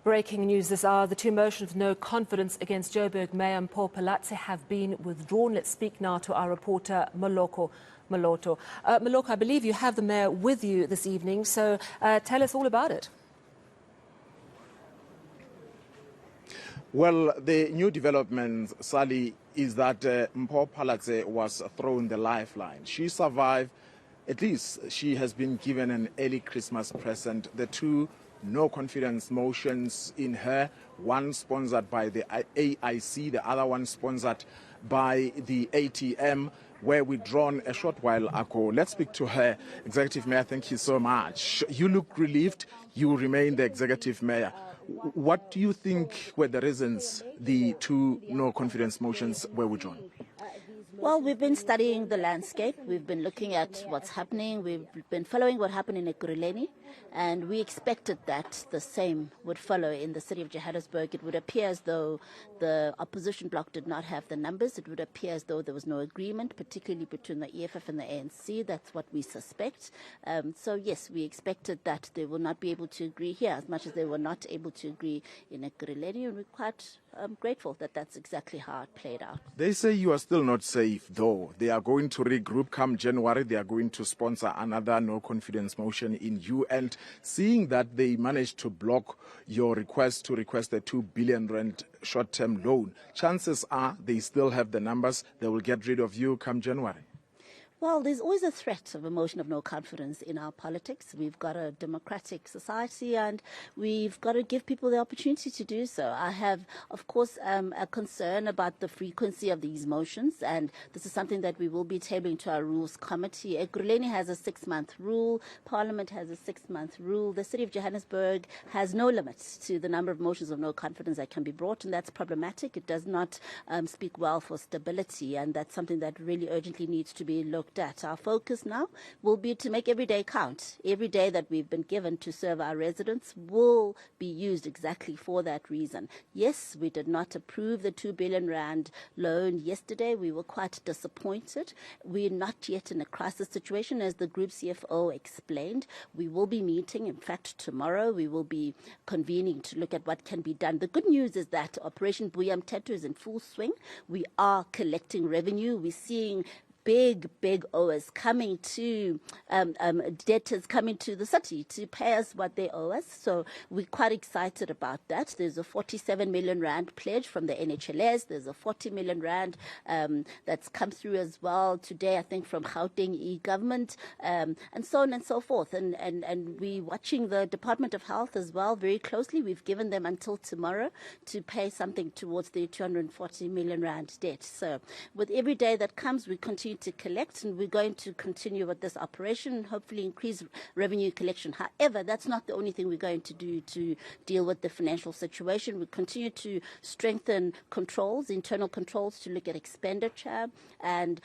Breaking news this hour, the two motions of no confidence against Joburg Mayor Mpho Phalatse have been withdrawn. Let's speak now to our reporter, Maloko Maloto. Maloko, I believe you have the mayor with you this evening, so tell us all about it. Well, the new development, Sally, is that Mpho Phalatse was thrown the lifeline. She survived. At least she has been given an early Christmas present. The two no-confidence motions in her, one sponsored by the AIC, the other one sponsored by the ATM, were withdrawn a short while ago. Let's speak to her. Executive Mayor, thank you so much. You look relieved. You remain the Executive Mayor. What do you think were the reasons the two no-confidence motions were withdrawn? Well, we've been studying the landscape. We've been looking at what's happening. We've been following what happened in Ekurhuleni, and we expected that the same would follow in the city of Johannesburg. It would appear as though the opposition bloc did not have the numbers. It would appear as though there was no agreement, particularly between the EFF and the ANC. That's what we suspect. So, yes, we expected that they will not be able to agree here as much as they were not able to agree in Ekurhuleni, and we're quite grateful that that's exactly how it played out. They say you are still not safe, though. They are going to regroup come January. They are going to sponsor another no-confidence motion in you. And seeing that they managed to block your request to request a 2 billion rand short-term loan, chances are they still have the numbers. They will get rid of you come January. Well, there's always a threat of a motion of no confidence in our politics. We've got a democratic society and we've got to give people the opportunity to do so. I have, of course, a concern about the frequency of these motions, and this is something that we will be tabling to our rules committee. Ekurhuleni has a 6-month rule. Parliament has a 6-month rule. The city of Johannesburg has no limits to the number of motions of no confidence that can be brought, and that's problematic. It does not speak well for stability, and that's something that really urgently needs to be looked at. Our focus now will be to make every day count. Every day that we've been given to serve our residents will be used exactly for that reason. Yes, we did not approve the 2 billion rand loan yesterday. We were quite disappointed. We're not yet in a crisis situation, as the group CFO explained. We will be meeting, in fact, tomorrow. We will be convening to look at what can be done. The good news is that Operation Buya Mthetho is in full swing. We are collecting revenue. We're seeing big owers coming to, debtors coming to the city to pay us what they owe us. So we're quite excited about that. There's a 47 million rand pledge from the NHLS. There's a 40 million rand that's come through as well today, I think, from Gauteng e-government, and so on and so forth. And we're watching the Department of Health as well very closely. We've given them until tomorrow to pay something towards the 240 million rand debt. So with every day that comes, we continue to collect, and we're going to continue with this operation and hopefully increase revenue collection. However, that's not the only thing we're going to do to deal with the financial situation. We continue to strengthen controls, internal controls, to look at expenditure and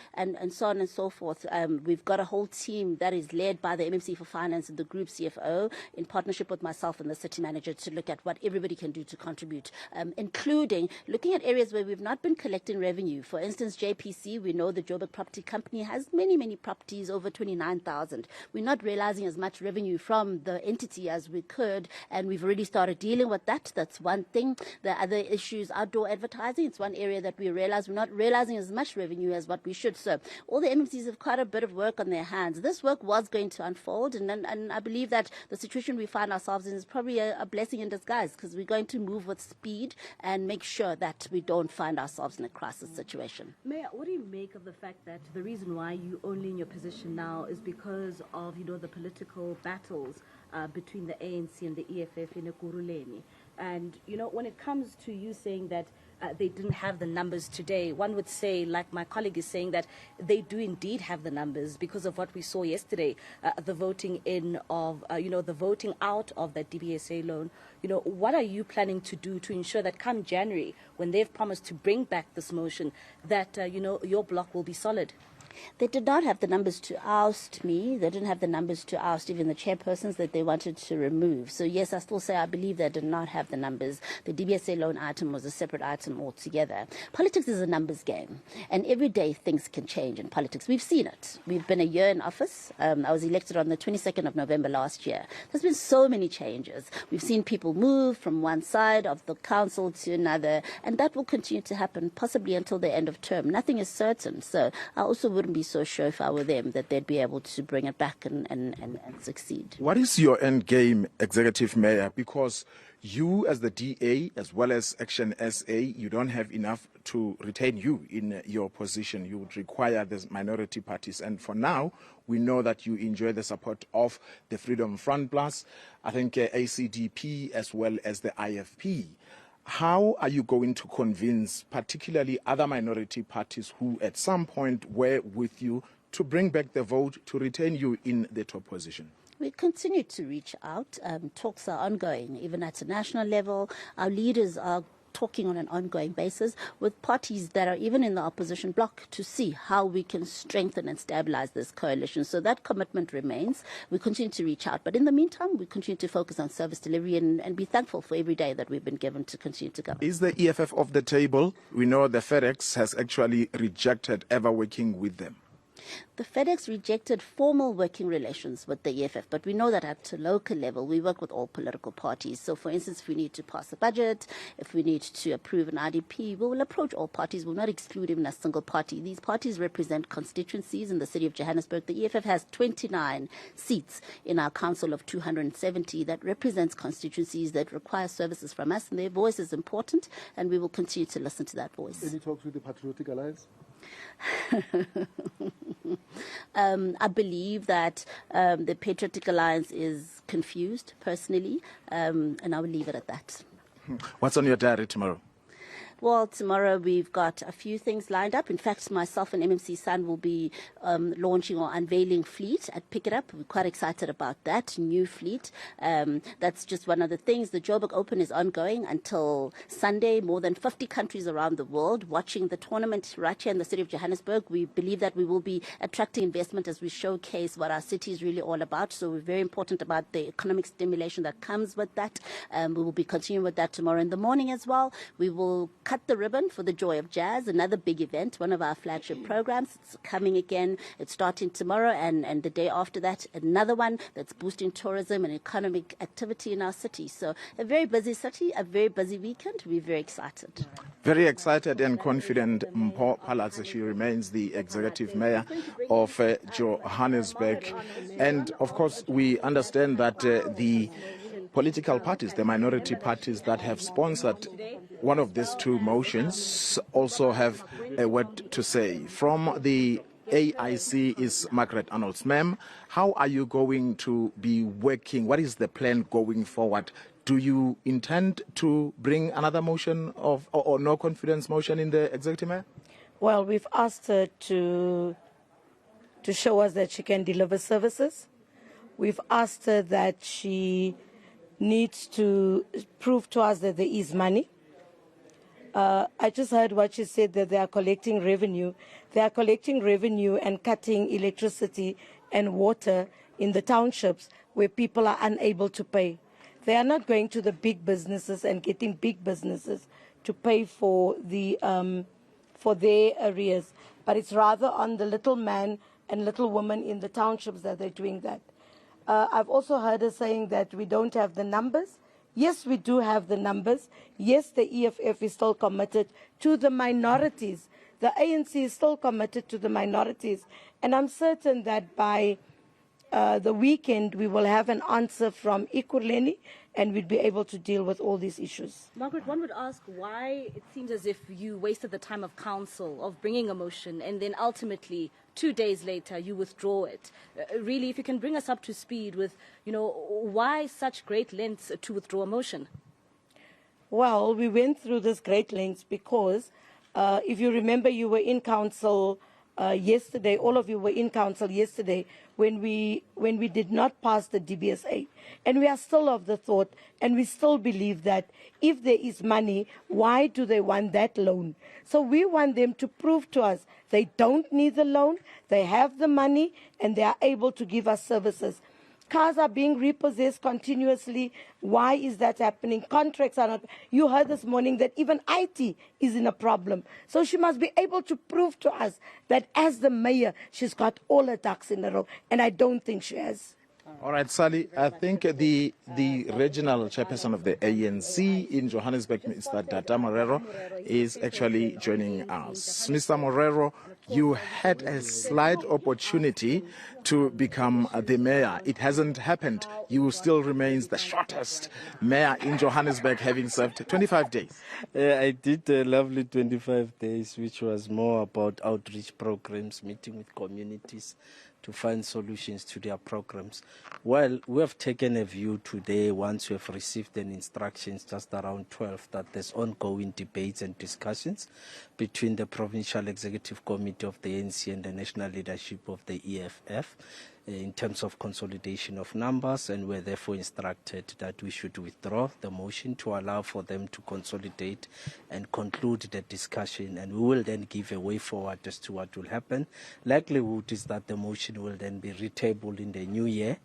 so on and so forth. We've got a whole team that is led by the MMC for Finance and the Group CFO in partnership with myself and the City Manager to look at what everybody can do to contribute, including looking at areas where we've not been collecting revenue. For instance, JPC, we know the Joburg Property Company has many properties, over 29,000. We're not realizing as much revenue from the entity as we could, and we've already started dealing with that. That's one thing. The other issue is outdoor advertising. It's one area that we realize we're not realizing as much revenue as what we should. So all the MMCs have quite a bit of work on their hands. This work was going to unfold, and I believe that the situation we find ourselves in is probably a blessing in disguise, because we're going to move with speed and make sure that we don't find ourselves in a crisis situation. Mayor, what do you make of the fact that the reason why you only in your position now is because of, the political battles between the ANC and the EFF in Ekurhuleni? And, when it comes to you saying that they didn't have the numbers today, one would say, like my colleague is saying, that they do indeed have the numbers because of what we saw yesterday, the voting in of, the voting out of that DBSA loan. What are you planning to do to ensure that come January, when they've promised to bring back this motion, that, your bloc will be solid? They did not have the numbers to oust me. They didn't have the numbers to oust even the chairpersons that they wanted to remove. So yes, I still say I believe they did not have the numbers. The DBSA loan item was a separate item altogether. Politics is a numbers game, and every day things can change in politics. We've seen it. We've been a year in office. I was elected on the 22nd of November last year. There's been so many changes. We've seen people move from one side of the council to another, and that will continue to happen possibly until the end of term. Nothing is certain. So I also wouldn't be so sure if I were them that they'd be able to bring it back and succeed. What is your end game, Executive Mayor? Because you as the DA, as well as Action SA, you don't have enough to retain you in your position. You would require the minority parties. And for now, we know that you enjoy the support of the Freedom Front Plus, I think ACDP, as well as the IFP. How are you going to convince particularly other minority parties who at some point were with you to bring back the vote to retain you in the top position? We continue to reach out. Talks are ongoing, even at a national level. Our leaders are talking on an ongoing basis with parties that are even in the opposition bloc to see how we can strengthen and stabilize this coalition. So that commitment remains. We continue to reach out. But in the meantime, we continue to focus on service delivery and be thankful for every day that we've been given to continue to go. Is the EFF off the table? We know the FedEx has actually rejected ever working with them. The FedEx rejected formal working relations with the EFF, but we know that at a local level, we work with all political parties. So, for instance, if we need to pass a budget, if we need to approve an IDP, we will approach all parties. We will not exclude even a single party. These parties represent constituencies in the city of Johannesburg. The EFF has 29 seats in our council of 270 that represents constituencies that require services from us, and their voice is important, and we will continue to listen to that voice. Any talks with the Patriotic Alliance? I believe that the Patriotic Alliance is confused, personally, and I will leave it at that. What's on your diary tomorrow? Well, tomorrow we've got a few things lined up. In fact, myself and MMC Sun will be launching or unveiling Fleet at Pick It Up. We're quite excited about that, new Fleet. That's just one of the things. The Joburg Open is ongoing until Sunday. More than 50 countries around the world watching the tournament right here in the city of Johannesburg. We believe that we will be attracting investment as we showcase what our city is really all about. So we're very important about the economic stimulation that comes with that. We will be continuing with that tomorrow in the morning as well. We will cut the ribbon for the Joy of Jazz, another big event, one of our flagship programs. It's coming again. It's starting tomorrow and the day after that, another one that's boosting tourism and economic activity in our city. So a very busy city, a very busy weekend. We're very excited. Very excited and confident, Mpho Phalatse. She remains the executive mayor of Johannesburg. And of course, we understand that the political parties, the minority parties that have sponsored one of these two motions, also have a word to say. From the AIC is Margaret Arnolds. Ma'am, how are you going to be working? What is the plan going forward? Do you intend to bring another motion of or no confidence motion in the executive mayor? Well, we've asked her to show us that she can deliver services. We've asked her that she needs to prove to us that there is money. I just heard what she said, that they are collecting revenue. They are collecting revenue and cutting electricity and water in the townships where people are unable to pay. They are not going to the big businesses and getting big businesses to pay for their arrears, but it's rather on the little man and little woman in the townships that they're doing that. I've also heard her saying that we don't have the numbers. Yes, we do have the numbers. Yes, the EFF is still committed to the minorities. The ANC is still committed to the minorities. And I'm certain that by the weekend, we will have an answer from Ekurhuleni, and we'd be able to deal with all these issues. Margaret, one would ask why it seems as if you wasted the time of council, of bringing a motion, and then ultimately 2 days later you withdraw it. Really, if you can bring us up to speed with, why such great lengths to withdraw a motion? Well, we went through this great lengths because if you remember, you were in council yesterday, all of you were in council yesterday when we did not pass the DBSA. And we are still of the thought, and we still believe that if there is money, why do they want that loan? So we want them to prove to us they don't need the loan, they have the money, and they are able to give us services. Cars are being repossessed continuously. Why is that happening? Contracts are not. You heard this morning that even IT is in a problem. So she must be able to prove to us that as the mayor, she's got all her ducks in a row. And I don't think she has. All right, Sally, I think the regional chairperson of the ANC in Johannesburg, Mr. Dada Morero, is actually joining us. Mr. Morero, you had a slight opportunity to become the mayor. It hasn't happened. You still remains the shortest mayor in Johannesburg, having served 25 days. I did a lovely 25 days, which was more about outreach programs, meeting with communities to find solutions to their programs. Well, we have taken a view today, once we have received an instructions just around 12, that there's ongoing debates and discussions between the Provincial Executive Committee of the ANC and the national leadership of the EFF in terms of consolidation of numbers, and we're therefore instructed that we should withdraw the motion to allow for them to consolidate and conclude the discussion, and we will then give a way forward as to what will happen. Likelihood is that the motion will then be retabled in the new year,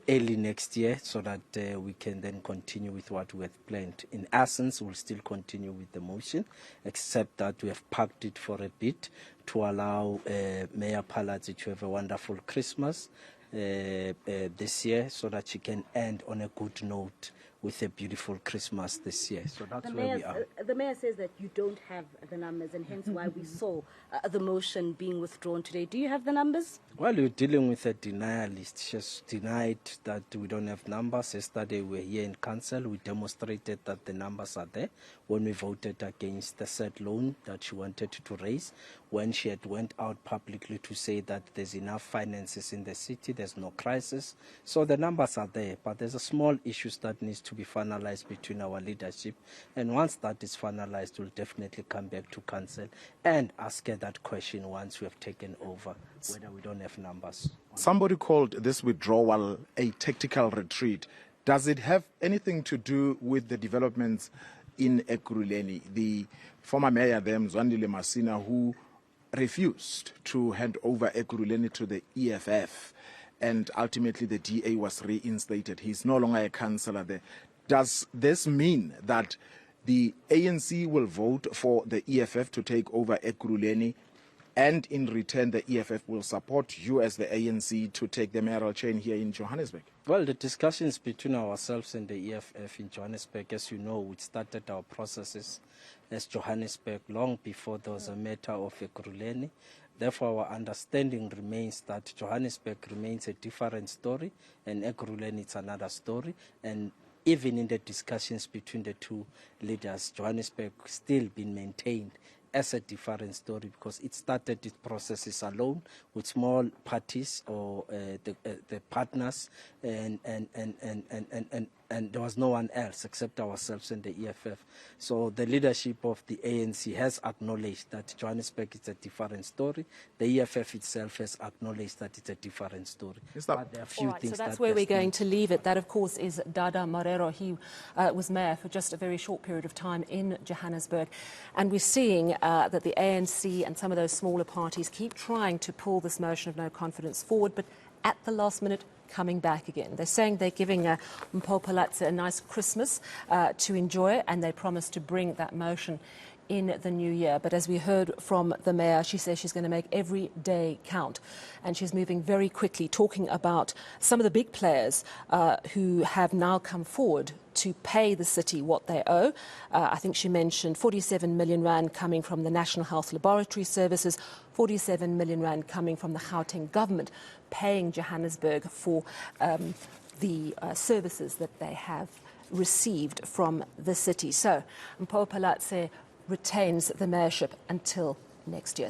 early next year, so that we can then continue with what we have planned. In essence, we'll still continue with the motion, except that we have parked it for a bit to allow Mayor Phalatse to have a wonderful Christmas this year, so that she can end on a good note with a beautiful Christmas this year. So that's where we are. The mayor says that you don't have the numbers, and hence why we saw the motion being withdrawn today. Do you have the numbers? Well, you're dealing with a denialist. She's denied that we don't have numbers. Yesterday we were here in council. We demonstrated that the numbers are there when we voted against the said loan that she wanted to raise, when she had went out publicly to say that there's enough finances in the city, there's no crisis. So the numbers are there, but there's a small issues that needs to be finalized between our leadership. And once that is finalized, we'll definitely come back to council and ask her that question once we have taken over, whether we don't have numbers. Somebody called this withdrawal a tactical retreat. Does it have anything to do with the developments in Ekurhuleni? The former mayor there, Mzwandile Masina, who refused to hand over Ekurhuleni to the EFF, and ultimately the DA was reinstated. He's no longer a councillor there. Does this mean that the ANC will vote for the EFF to take over Ekurhuleni, and in return the EFF will support you as the ANC to take the mayoral chain here in Johannesburg? Well, the discussions between ourselves and the EFF in Johannesburg, as you know, we started our processes as Johannesburg long before there was a matter of Ekurhuleni. Therefore, our understanding remains that Johannesburg remains a different story, and Ekurhuleni is another story. And even in the discussions between the two leaders, Johannesburg still been maintained as a different story, because it started its processes alone with small parties or the partners, and there was no one else except ourselves and the EFF. So the leadership of the ANC has acknowledged that Johannesburg is a different story. The EFF itself has acknowledged that it's a different story. But there are a few things so that's where we're going to leave it. That, of course, is Dada Morero. He was mayor for just a very short period of time in Johannesburg. And we're seeing that the ANC and some of those smaller parties keep trying to pull this motion of no confidence forward, but at the last minute, coming back again. They're saying they're giving Mpho Phalatse a nice Christmas to enjoy, and they promise to bring that motion in the new year. But as we heard from the mayor, she says she's going to make every day count, and she's moving very quickly, talking about some of the big players who have now come forward to pay the city what they owe. I think she mentioned 47 million rand coming from the National Health Laboratory Services, 47 million rand coming from the Gauteng government, paying Johannesburg for the services that they have received from the city. So Mpho Phalatse retains the mayorship until next year.